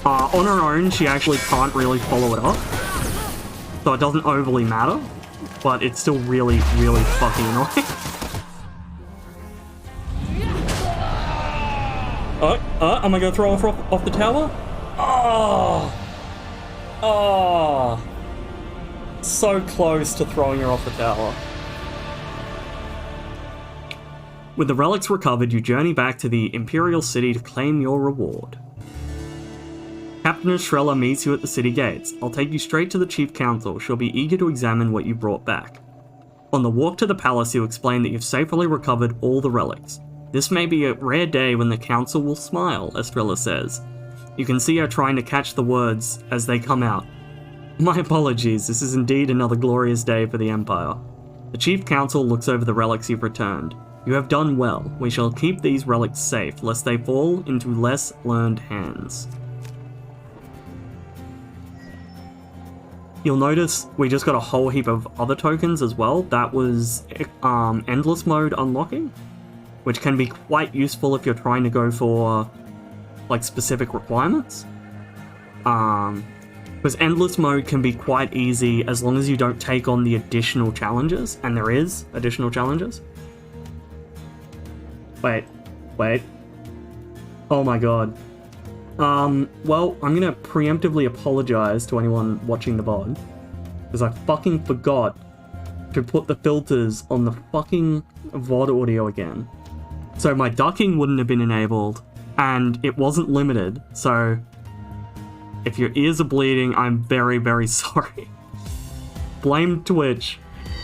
On her own, she actually can't really follow it up, so it doesn't overly matter, but it's still really, really fucking annoying. Am I gonna throw her off the tower? Oh! Oh! So close to throwing her off the tower. With the relics recovered, you journey back to the Imperial City to claim your reward. Captain Estrella meets you at the city gates. I'll take you straight to the Chief Council. She'll be eager to examine what you brought back. On the walk to the palace, you explain that you've safely recovered all the relics. This may be a rare day when the Council will smile, Estrella says. You can see her trying to catch the words as they come out. My apologies, this is indeed another glorious day for the Empire. The Chief Council looks over the relics you've returned. You have done well. We shall keep these relics safe, lest they fall into less learned hands. You'll notice we just got a whole heap of other tokens as well. That was Endless Mode unlocking, which can be quite useful if you're trying to go for like specific requirements. Because Endless Mode can be quite easy as long as you don't take on the additional challenges, and there is additional challenges. Wait. Oh my god. Well, I'm gonna preemptively apologize to anyone watching the VOD, because I fucking forgot to put the filters on the fucking VOD audio again. So my ducking wouldn't have been enabled, and it wasn't limited, so if your ears are bleeding, I'm very, very sorry. Blame Twitch.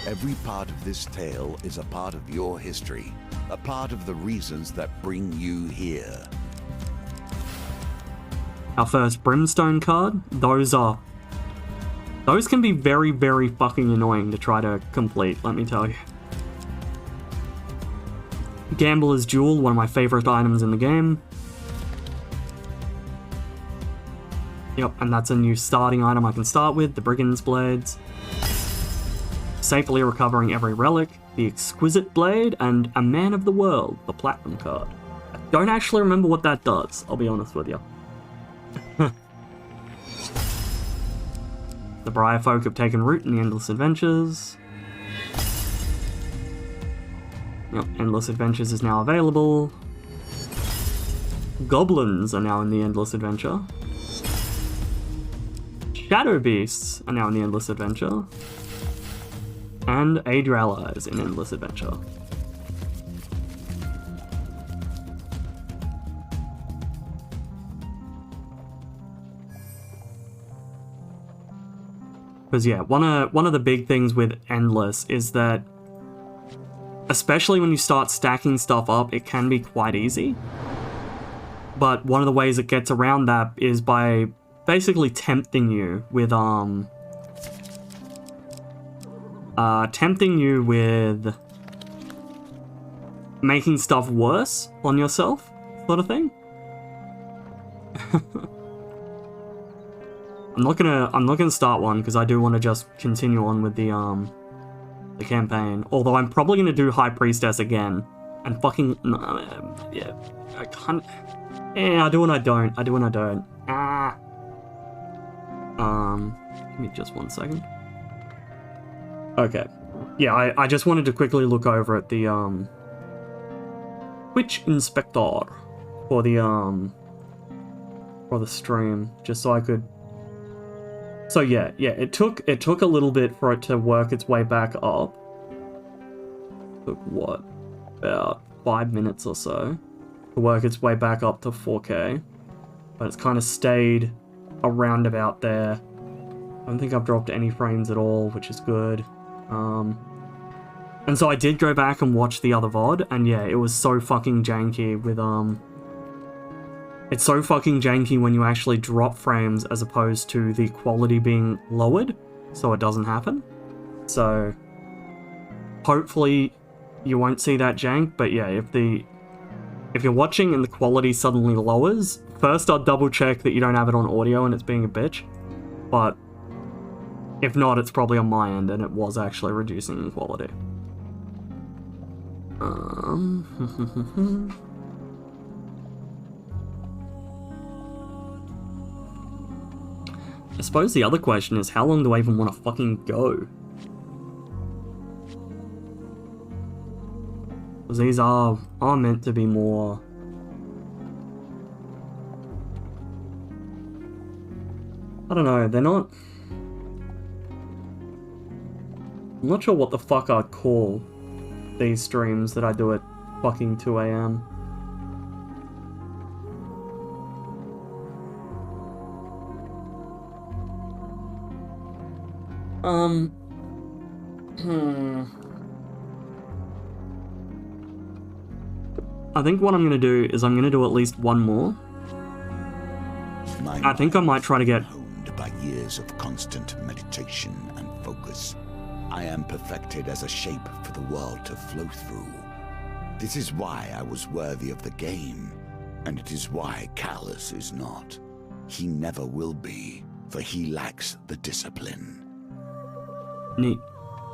Every part of this tale is a part of your history, a part of the reasons that bring you here. Our first Brimstone card, those can be very, very fucking annoying to try to complete, let me tell you. Gambler's Jewel, one of my favorite items in the game. Yep, and that's a new starting item I can start with, the Brigand's Blades. Safely recovering every relic, the Exquisite Blade, and a Man of the World, the Platinum card. I don't actually remember what that does, I'll be honest with you. The Briarfolk have taken root in the Endless Adventures. Yep, Endless Adventures is now available. Goblins are now in the Endless Adventure. Shadow Beasts are now in the Endless Adventure. And Aid Your Allies in Endless Adventure. Because yeah, one of the big things with Endless is that, especially when you start stacking stuff up, it can be quite easy. But one of the ways it gets around that is by basically tempting you with making stuff worse on yourself, sort of thing. I'm not gonna start one because I do want to just continue on with the campaign. Although I'm probably gonna do High Priestess again and fucking yeah, I can't. Yeah, I do and I don't. I do and I don't. Give me just 1 second. Okay. Yeah, I just wanted to quickly look over at the Twitch Inspector for the stream, just so I could. So yeah, it took a little bit for it to work its way back up. Took what, about 5 minutes or so to work its way back up to 4K, but it's kind of stayed around about there. I don't think I've dropped any frames at all, which is good. And so I did go back and watch the other VOD, and yeah, it was so fucking janky with it's so fucking janky when you actually drop frames as opposed to the quality being lowered, so it doesn't happen. So hopefully you won't see that jank, but yeah, if you're watching and the quality suddenly lowers, first I'll double check that you don't have it on audio and it's being a bitch. But if not, it's probably on my end and it was actually reducing in quality. I suppose the other question is, how long do I even want to fucking go? Because these are meant to be more... I don't know, they're not... I'm not sure what the fuck I'd call these streams that I do at fucking 2 AM. I think what I'm gonna do is I'm gonna do at least one more. I think I might try to get... honed by years of constant meditation and focus. I am perfected as a shape for the world to flow through. This is why I was worthy of the game, and it is why Callus is not. He never will be, for he lacks the discipline. Neat.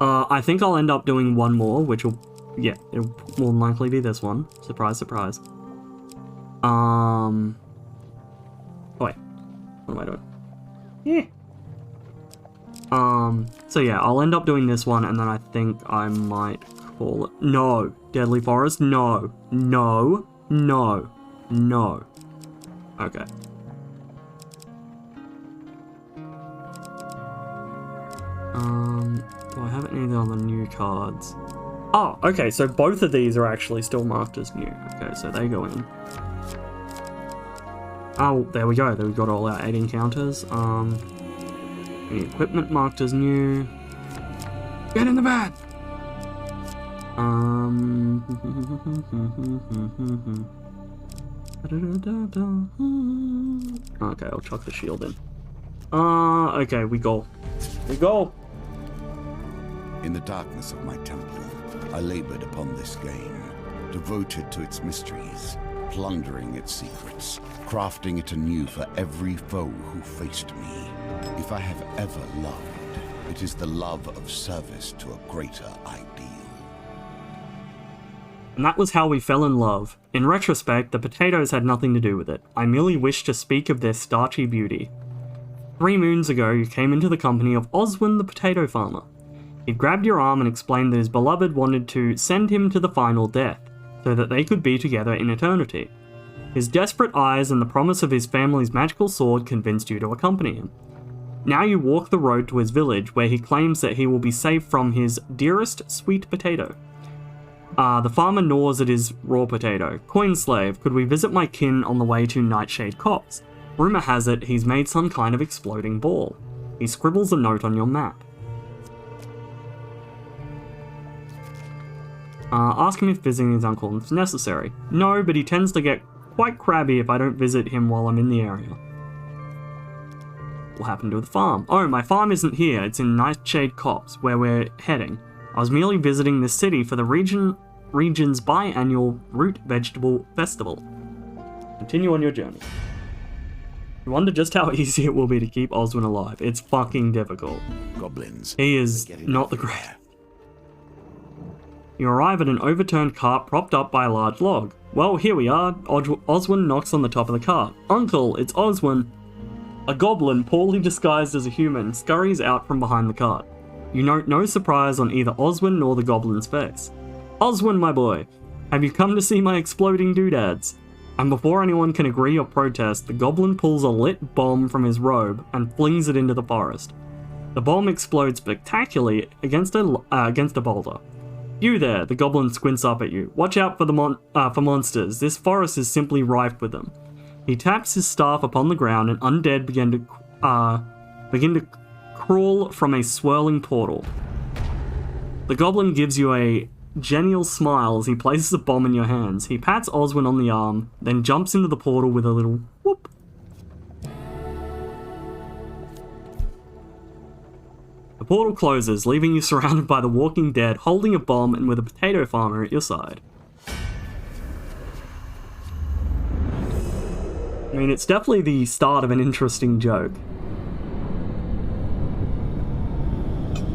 I think I'll end up doing one more, which will... yeah, it'll more than likely be this one. Surprise, surprise. Oh wait. What am I doing? Yeah. So yeah, I'll end up doing this one, and then I think I might call it... No! Deadly Forest? No. No. No. No. Okay. Do I have any on the new cards? Oh, okay, so both of these are actually still marked as new. Okay, so they go in. Oh, there we go. There we got all our 8 encounters. Any equipment marked as new. Get in the van! Okay, I'll chuck the shield in. Okay, we go. We go! In the darkness of my temple, I labored upon this game, devoted to its mysteries, plundering its secrets, crafting it anew for every foe who faced me. If I have ever loved, it is the love of service to a greater ideal. And that was how we fell in love. In retrospect, the potatoes had nothing to do with it. I merely wished to speak of their starchy beauty. 3 moons ago, you came into the company of Oswin the potato farmer. He grabbed your arm and explained that his beloved wanted to send him to the final death, so that they could be together in eternity. His desperate eyes and the promise of his family's magical sword convinced you to accompany him. Now you walk the road to his village, where he claims that he will be saved from his dearest sweet potato. The farmer gnaws at his raw potato. Coin slave, could we visit my kin on the way to Nightshade Copse? Rumour has it he's made some kind of exploding ball. He scribbles a note on your map. Ask him if visiting his uncle is necessary. No, but he tends to get quite crabby if I don't visit him while I'm in the area. What happened to the farm? Oh, my farm isn't here. It's in Nightshade Copse, where we're heading. I was merely visiting this city for the region's biannual root vegetable festival. Continue on your journey. You wonder just how easy it will be to keep Oswin alive. It's fucking difficult. Goblins. He is not the greatest. You arrive at an overturned cart propped up by a large log. Well, here we are. Oswin knocks on the top of the cart. Uncle, it's Oswin. A goblin, poorly disguised as a human, scurries out from behind the cart. You note no surprise on either Oswin nor the goblin's face. Oswin, my boy, have you come to see my exploding doodads? And before anyone can agree or protest, the goblin pulls a lit bomb from his robe and flings it into the forest. The bomb explodes spectacularly against a boulder. You there, the goblin squints up at you. Watch out for for monsters. This forest is simply rife with them. He taps his staff upon the ground and undead begin to crawl from a swirling portal. The goblin gives you a genial smile as he places a bomb in your hands. He pats Oswin on the arm, then jumps into the portal with a little whoop. The portal closes, leaving you surrounded by the walking dead, holding a bomb and with a potato farmer at your side. I mean, it's definitely the start of an interesting joke.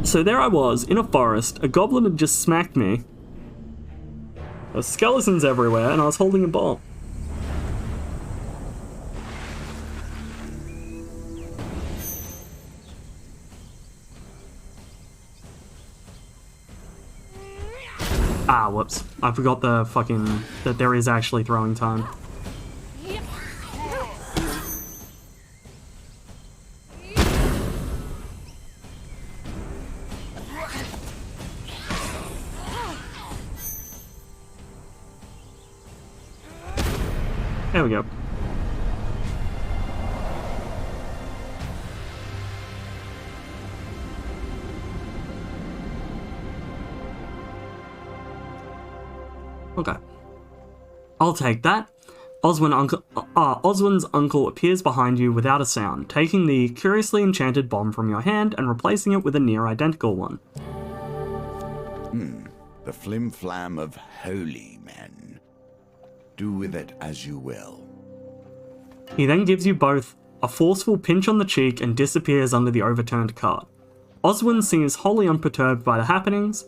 So there I was, in a forest, a goblin had just smacked me. There were skeletons everywhere, and I was holding a bomb. Ah, whoops. I forgot that there is actually throwing time. There we go. Okay. I'll take that. Oswin's uncle appears behind you without a sound, taking the curiously enchanted bomb from your hand and replacing it with a near-identical one. The flim-flam of holy men. Do with it as you will. He then gives you both a forceful pinch on the cheek and disappears under the overturned cart. Oswin seems wholly unperturbed by the happenings.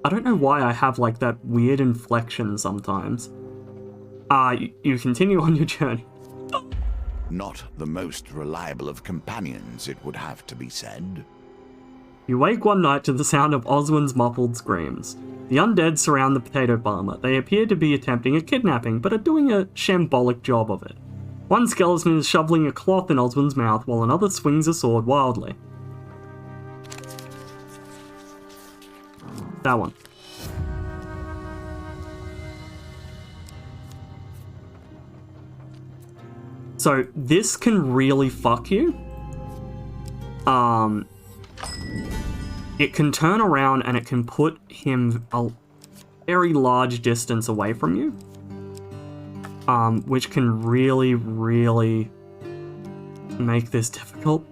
I don't know why I have like that weird inflection sometimes. You continue on your journey. Not the most reliable of companions, it would have to be said. You wake one night to the sound of Oswin's muffled screams. The undead surround the potato farmer. They appear to be attempting a kidnapping, but are doing a shambolic job of it. One skeleton is shoveling a cloth in Oswin's mouth, while another swings a sword wildly. That one. So, this can really fuck you. It can turn around and it can put him a very large distance away from you. Which can really, really make this difficult.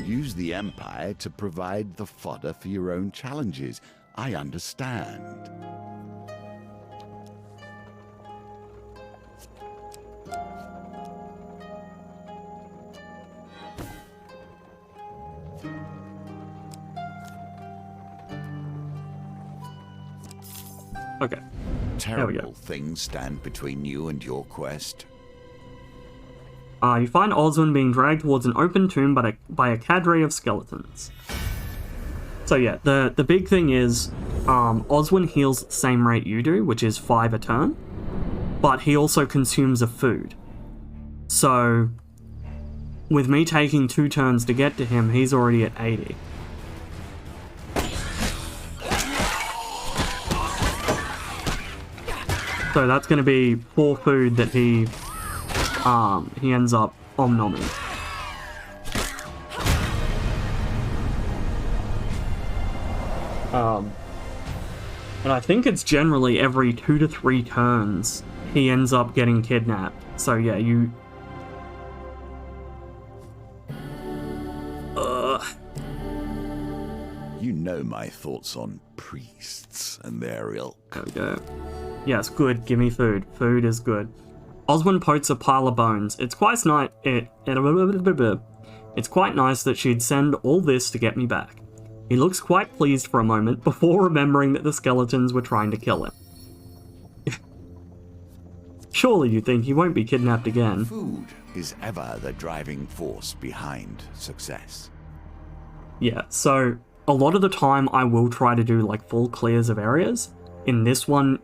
Use the Empire to provide the fodder for your own challenges. I understand. Okay. Terrible things stand between you and your quest. You find Oswin being dragged towards an open tomb by a cadre of skeletons. So yeah, the big thing is, Oswin heals at the same rate you do, which is 5 a turn, but he also consumes a food. So, with me taking 2 turns to get to him, he's already at 80. So that's going to be 4 food that he ends up omnomming. And I think it's generally every 2 to 3 turns he ends up getting kidnapped. So yeah, you... You know my thoughts on priests and their ilk. There we go. Yes, good. Give me food. Food is good. Oswin pokes a pile of bones. It's quite nice. It's quite nice that she'd send all this to get me back. He looks quite pleased for a moment before remembering that the skeletons were trying to kill him. Surely you think he won't be kidnapped again. Food is ever the driving force behind success. Yeah, so a lot of the time I will try to do like full clears of areas. In this one,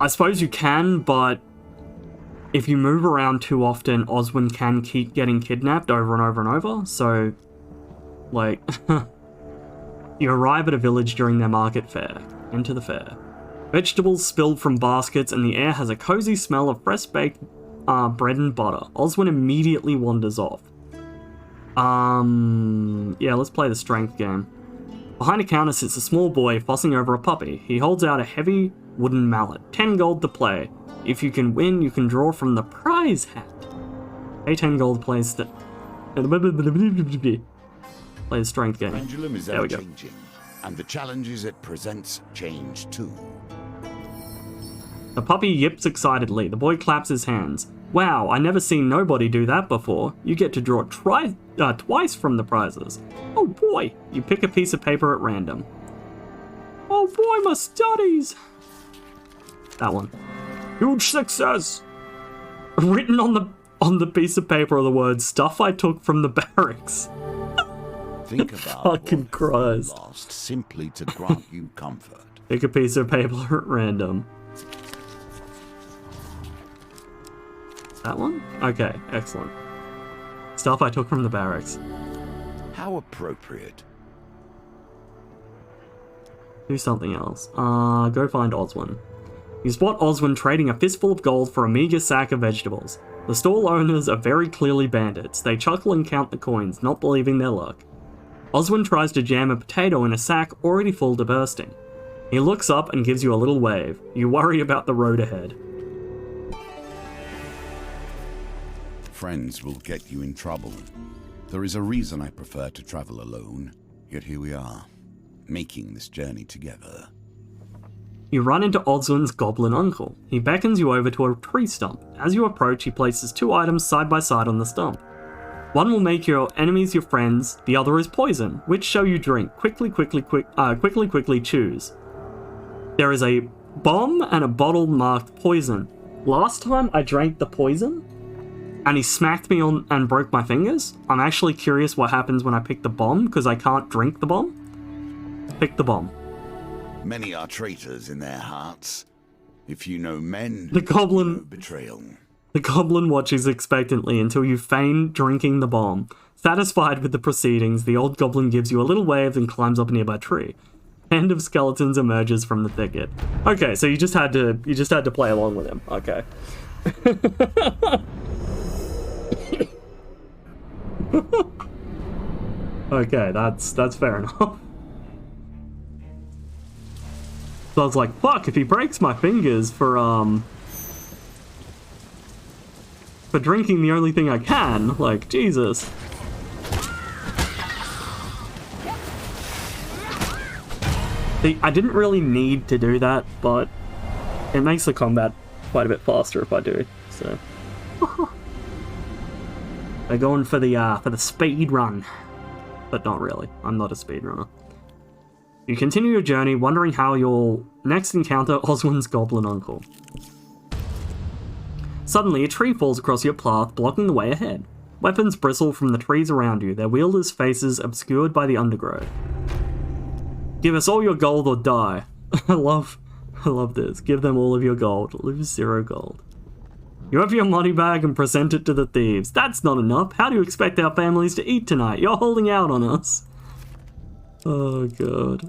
I suppose you can, but if you move around too often, Oswin can keep getting kidnapped over and over and over, so, like, you arrive at a village during their market fair. Enter the fair. Vegetables spilled from baskets, and the air has a cozy smell of fresh-baked bread and butter. Oswin immediately wanders off. Yeah, let's play the strength game. Behind a counter sits a small boy fussing over a puppy. He holds out a heavy wooden mallet. 10 gold to play. If you can win, you can draw from the prize hat. Pay 10 gold, plays the... Play the strength game. Pendulum is ever changing, and the challenges it presents change too. The puppy yips excitedly. The boy claps his hands. Wow, I never seen nobody do that before. You get to draw twice from the prizes. Oh boy! You pick a piece of paper at random. Oh boy, my studies! That one. Huge success! Written on the on the piece of paper are the words, "Stuff I took from the barracks." Think about Fucking what Christ. you lost simply to grant you comfort. Pick a piece of paper at random. That one? Okay, excellent. Stuff I took from the barracks. How appropriate. Do something else. Go find Oswin. You spot Oswin trading a fistful of gold for a meager sack of vegetables. The stall owners are very clearly bandits. They chuckle and count the coins, not believing their luck. Oswin tries to jam a potato in a sack already full to bursting. He looks up and gives you a little wave. You worry about the road ahead. Friends will get you in trouble. There is a reason I prefer to travel alone, yet here we are, making this journey together. You run into Oswin's goblin uncle. He beckons you over to a tree stump. As you approach, he places two items side by side on the stump. One will make your enemies your friends, the other is poison. Which shall you drink? Quickly choose. There is a bomb and a bottle marked poison. Last time I drank the poison, and he smacked me on and broke my fingers. I'm actually curious what happens when I pick the bomb, because I can't drink the bomb. Pick the bomb. Many are traitors in their hearts. If you know men, The goblin- you know betrayal. The goblin watches expectantly until you feign drinking the bomb. Satisfied with the proceedings, the old goblin gives you a little wave and climbs up a nearby tree. Hand of skeletons emerges from the thicket. Okay, so you just had to play along with him. Okay. Okay, that's fair enough. So I was like, fuck, if he breaks my fingers for drinking the only thing I can, like, Jesus. See, I didn't really need to do that, but it makes the combat quite a bit faster if I do, so. They're going for the speed run. But not really. I'm not a speedrunner. You continue your journey, wondering how you'll next encounter Oswin's goblin uncle. Suddenly, a tree falls across your path, blocking the way ahead. Weapons bristle from the trees around you, their wielders' faces obscured by the undergrowth. Give us all your gold or die. I love this. Give them all of your gold. Lose 0 gold. You have your money bag and present it to the thieves. That's not enough. How do you expect our families to eat tonight? You're holding out on us. Oh, God.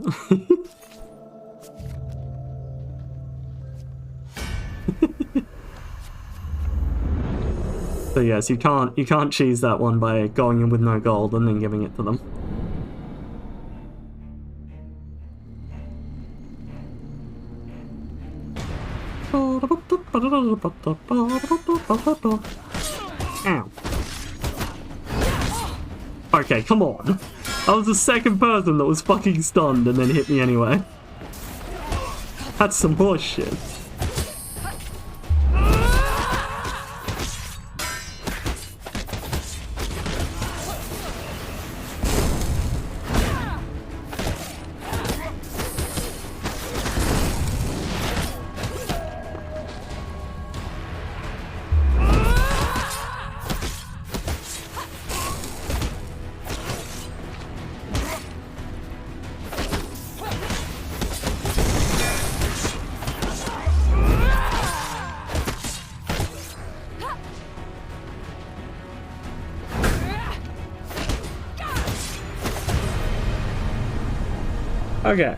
So yes, you can't cheese that one by going in with no gold and then giving it to them. Ow. Okay, come on. I was the second person that was fucking stunned and then hit me anyway. That's some horse shit. Okay.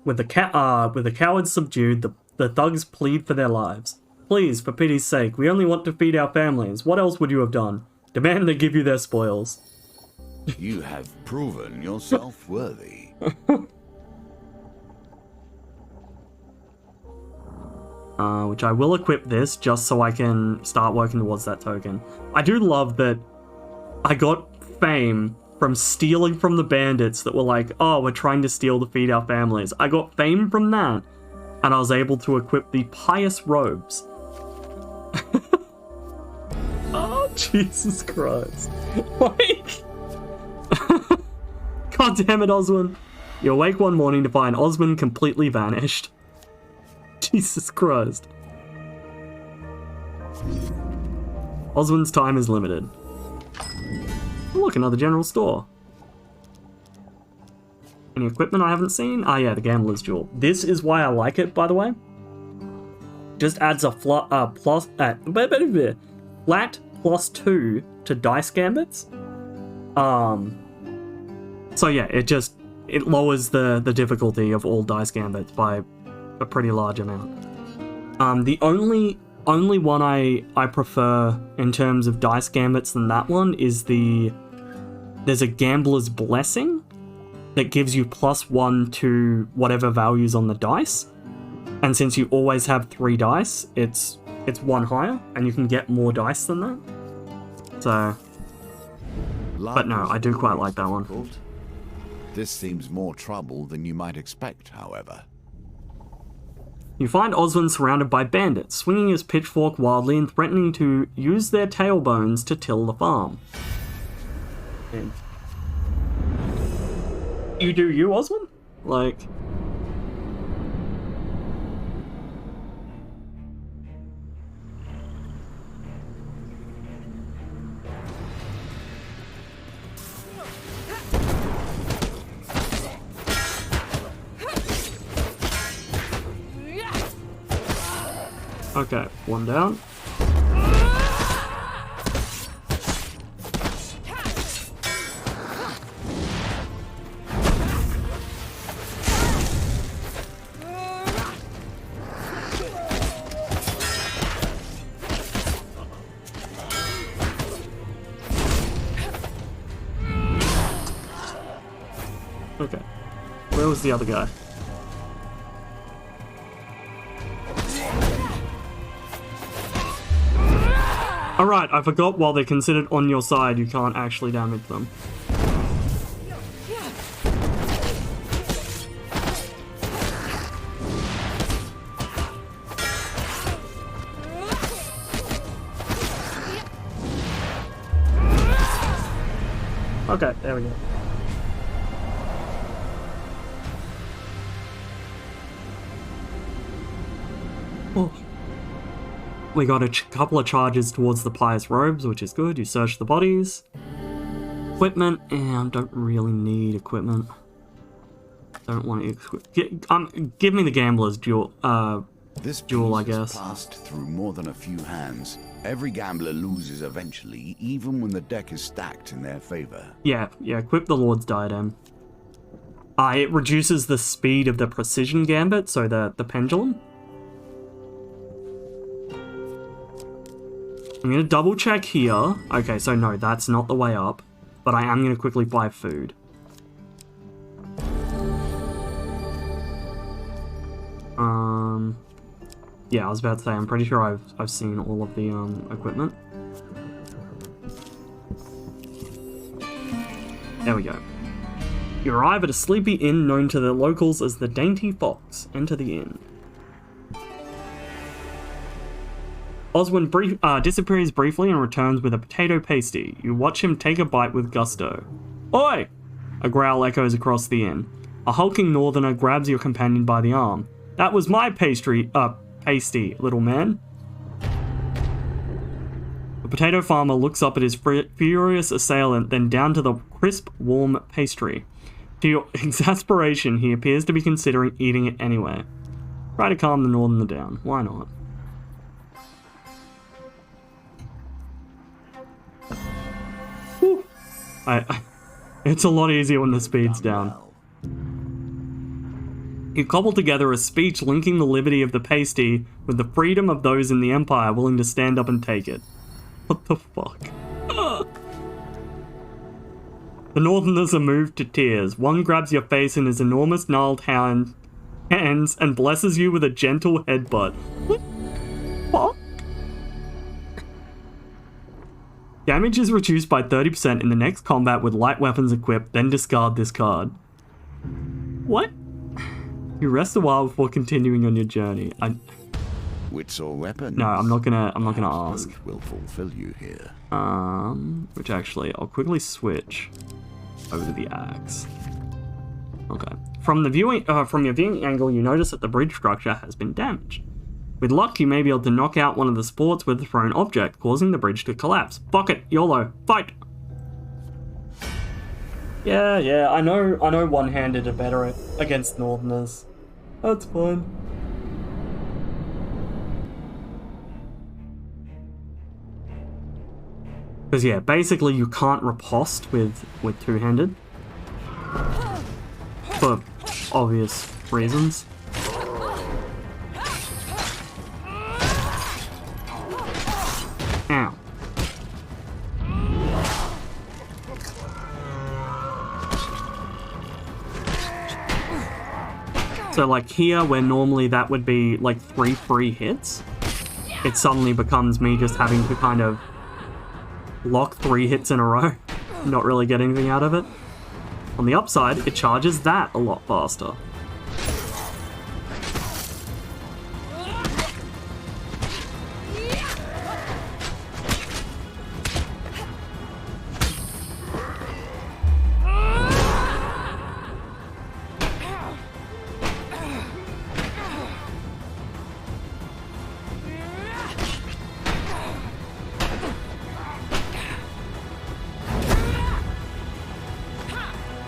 With the cowards subdued, the thugs plead for their lives. Please, for pity's sake, we only want to feed our families. What else would you have done? Demand they give you their spoils. You have proven yourself worthy. Which I will equip this just so I can start working towards that token. I do love that I got fame from stealing from the bandits that were like, oh, we're trying to steal to feed our families. I got fame from that, and I was able to equip the pious robes. Oh, Jesus Christ. Like, God damn it, Oswin. You awake one morning to find Oswin completely vanished. Jesus Christ. Oswin's time is limited. Oh, look, another general store. Any equipment I haven't seen? Ah, yeah, the Gambler's Jewel. This is why I like it, by the way. Just adds a flat +2 to dice gambits. So yeah, it lowers the difficulty of all dice gambits by a pretty large amount. The only one I prefer in terms of dice gambits than that one is there's a Gambler's Blessing that gives you +1 to whatever values on the dice. And since you always have 3 dice, it's 1 higher, and you can get more dice than that. So, but no, I do quite like that one. This seems more trouble than you might expect, however. You find Oswin surrounded by bandits, swinging his pitchfork wildly and threatening to use their tailbones to till the farm. And you do you, Oswin? Like... Okay, one down. Okay, where was the other guy? Alright, I forgot while they're considered on your side, you can't actually damage them. Okay, there we go. Oh. We got a couple of charges towards the Pious Robes, which is good. You search the bodies. Equipment, and don't really need equipment. Don't want to give me the Gambler's Jewel, This jewel, I piece has guess. passed through more than a few hands. Every gambler loses eventually, even when the deck is stacked in their favor. Yeah, equip the Lord's Diadem. It reduces the speed of the Precision Gambit, so the Pendulum. I'm going to double check here. Okay, so no, that's not the way up. But I am going to quickly buy food. Yeah, I was about to say, I'm pretty sure I've seen all of the equipment. There we go. You arrive at a sleepy inn known to the locals as the Dainty Fox. Enter the inn. Oswin disappears briefly and returns with a potato pasty. You watch him take a bite with gusto. Oi! A growl echoes across the inn. A hulking northerner grabs your companion by the arm. That was my pasty, little man. The potato farmer looks up at his furious assailant, then down to the crisp, warm pastry. To your exasperation, he appears to be considering eating it anyway. Try to calm the northerner down. Why not? Whew. It's a lot easier when the speed's down. You cobble together a speech linking the liberty of the pasty with the freedom of those in the Empire willing to stand up and take it. What the fuck? The Northerners are moved to tears. One grabs your face in his enormous gnarled hands and blesses you with a gentle headbutt. What? Damage is reduced by 30% in the next combat with light weapons equipped, then discard this card. What? You rest a while before continuing on your journey. Wits or weapons? No, I'm not gonna ask. Both will fulfill you here. Which actually, I'll quickly switch over to the axe. Okay. From your viewing angle, you notice that the bridge structure has been damaged. With luck, you may be able to knock out one of the supports with a thrown object, causing the bridge to collapse. Fuck it, YOLO, fight! Yeah, I know one-handed are better against Northerners. That's fine. Because yeah, basically you can't riposte with two-handed. For obvious reasons. Ow. So like here, where normally that would be like 3 free hits, it suddenly becomes me just having to kind of lock 3 hits in a row, not really get anything out of it. On the upside, it charges that a lot faster.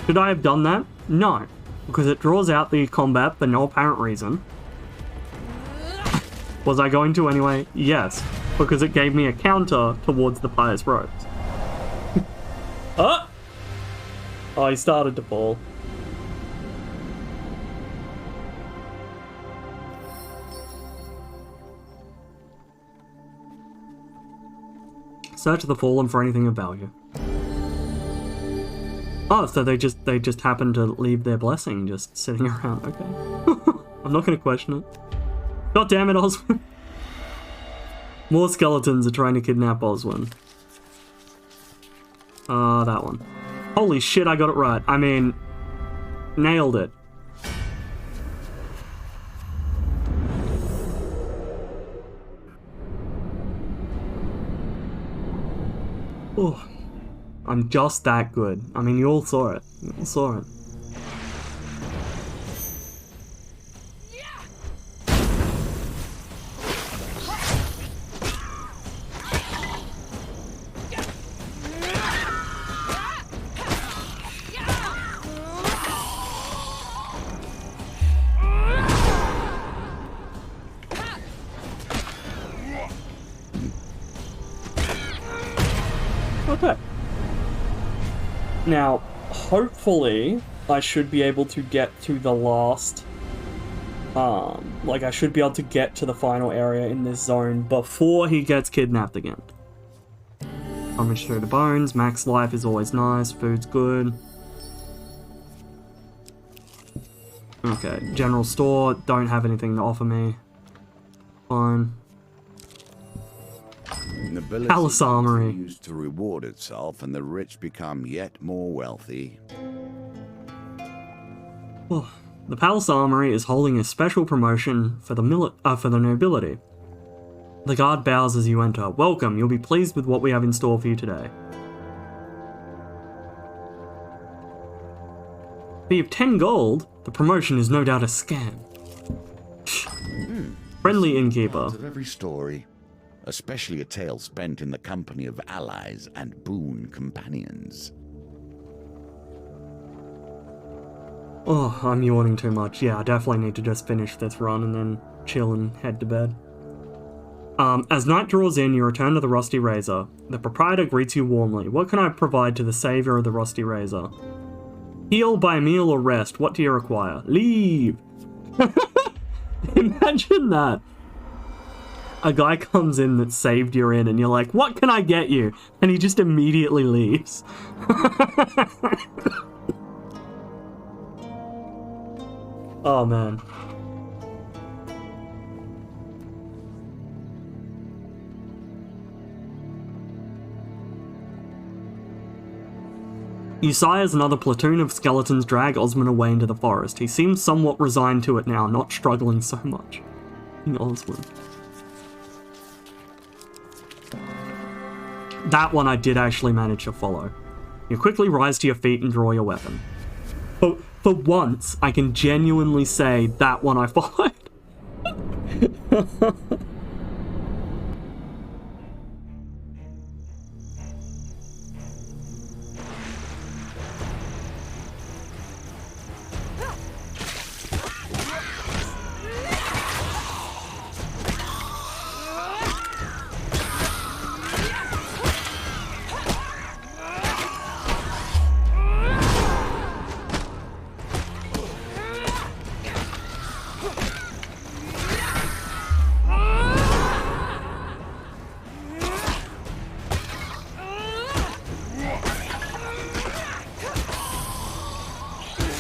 Should I have done that? No, because it draws out the combat for no apparent reason. Was I going to anyway? Yes, because it gave me a counter towards the pious robes. Oh, he started to fall. Search the Fallen for anything of value. Oh, so they just happened to leave their blessing just sitting around. Okay. I'm not going to question it. God damn it, Oswin. More skeletons are trying to kidnap Oswin. That one. Holy shit, I got it right. I mean, nailed it. Oh. I'm just that good. I mean, you all saw it. You all saw it. Okay. Now, hopefully, I should be able to get to the last, like I should be able to get to the final area in this zone before he gets kidnapped again. Rummage through the bones, max life is always nice, food's good. Okay, general store, don't have anything to offer me. Fine. Palace Armory continues to reward itself, and the rich become yet more wealthy. Oh, the Palace Armory is holding a special promotion for the nobility. The guard bows as you enter. Welcome, you'll be pleased with what we have in store for you today. Fee of 10 gold? The promotion is no doubt a scam. Friendly innkeeper. Of every story. Especially a tale spent in the company of allies and boon companions. Oh, I'm yawning too much. Yeah, I definitely need to just finish this run and then chill and head to bed. As night draws in, you return to the Rusty Razor. The proprietor greets you warmly. What can I provide to the savior of the Rusty Razor? Heal, buy a meal, or rest. What do you require? Leave! Imagine that. A guy comes in that saved your inn and you're like, what can I get you? And he just immediately leaves. Oh man. You sigh as another platoon of skeletons drag Osmond away into the forest. He seems somewhat resigned to it now, not struggling so much. Osmond. That one I did actually manage to follow. You quickly rise to your feet and draw your weapon. For once, I can genuinely say that one I followed.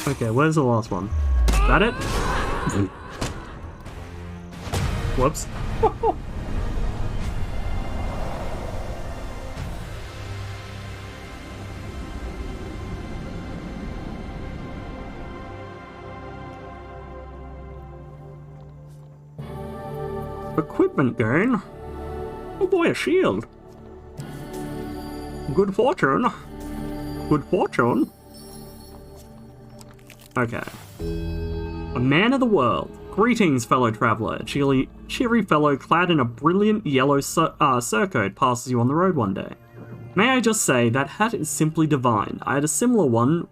Okay, where's the last one? Is that it? Whoops. Equipment gain? Oh boy, a shield. Good fortune. Good fortune. Okay. A man of the world. Greetings, fellow traveller. A cheery fellow clad in a brilliant yellow surcoat passes you on the road one day. May I just say, that hat is simply divine. I had a similar one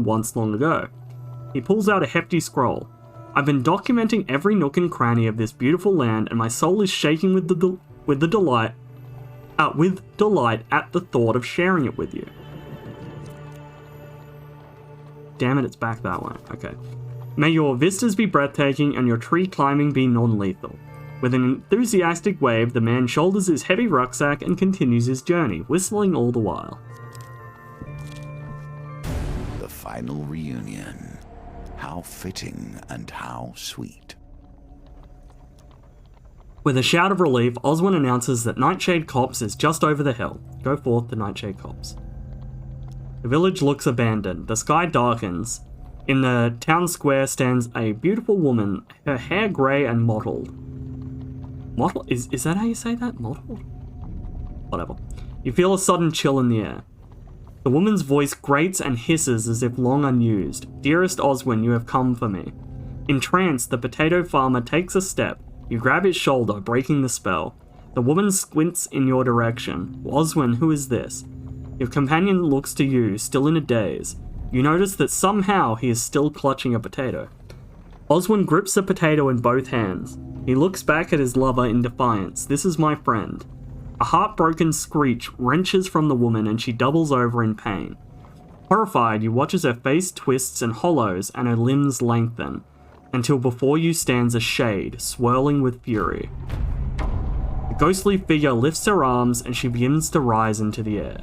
once long ago. He pulls out a hefty scroll. I've been documenting every nook and cranny of this beautiful land, and my soul is shaking with delight at the thought of sharing it with you. Damn it, it's back that way. Okay. May your vistas be breathtaking and your tree climbing be non-lethal. With an enthusiastic wave, the man shoulders his heavy rucksack and continues his journey, whistling all the while. The final reunion. How fitting and how sweet. With a shout of relief, Oswin announces that Nightshade Copse is just over the hill. Go forth to Nightshade Copse. The village looks abandoned. The sky darkens. In the town square stands a beautiful woman, her hair grey and mottled. Mottled? Is that how you say that? Mottled? Whatever. You feel a sudden chill in the air. The woman's voice grates and hisses as if long unused. Dearest Oswin, you have come for me. Entranced, the potato farmer takes a step. You grab his shoulder, breaking the spell. The woman squints in your direction. Oswin, who is this? Your companion looks to you, still in a daze. You notice that somehow he is still clutching a potato. Oswin grips the potato in both hands. He looks back at his lover in defiance. This is my friend. A heartbroken screech wrenches from the woman and she doubles over in pain. Horrified, you watch as her face twists and hollows and her limbs lengthen, until before you stands a shade, swirling with fury. The ghostly figure lifts her arms and she begins to rise into the air.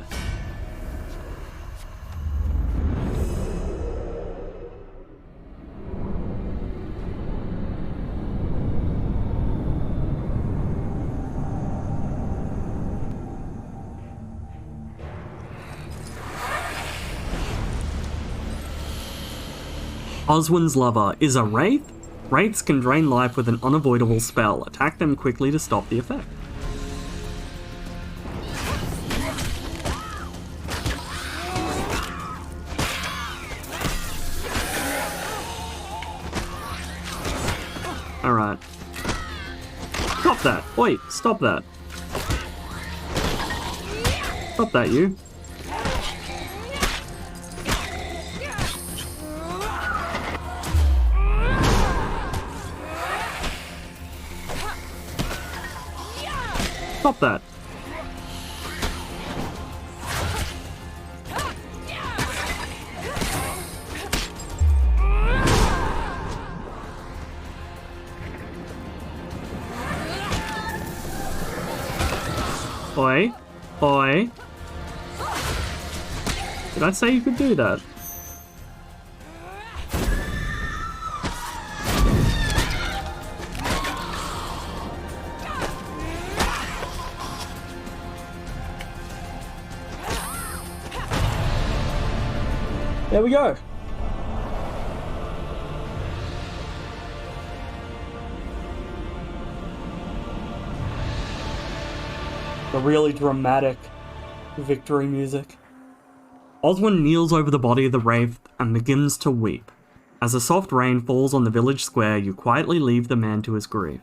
Oswin's lover is a wraith? Wraiths can drain life with an unavoidable spell. Attack them quickly to stop the effect. Alright. Stop that! Wait, stop that. Stop that, you. Stop that. Oi. Oi. Did I say you could do that? There we go. The really dramatic victory music. Oswin kneels over the body of the wraith and begins to weep. As a soft rain falls on the village square, you quietly leave the man to his grief.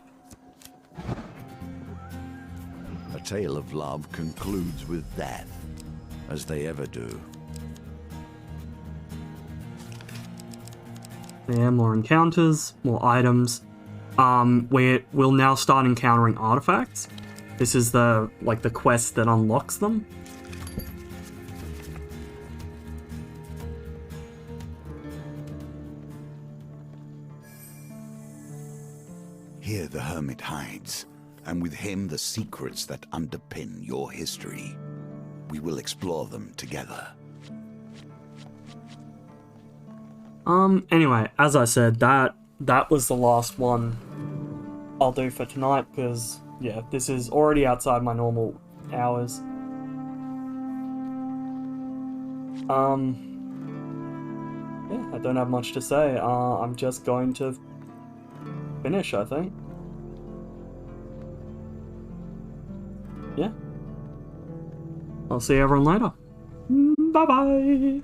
A tale of love concludes with death, as they ever do. Yeah, more encounters, more items. We'll now start encountering artifacts. This is the quest that unlocks them. Here the hermit hides, and with him the secrets that underpin your history. We will explore them together. Anyway, as I said, that was the last one I'll do for tonight, because, yeah, this is already outside my normal hours. Yeah, I don't have much to say. I'm just going to finish, I think. Yeah. I'll see everyone later. Bye-bye!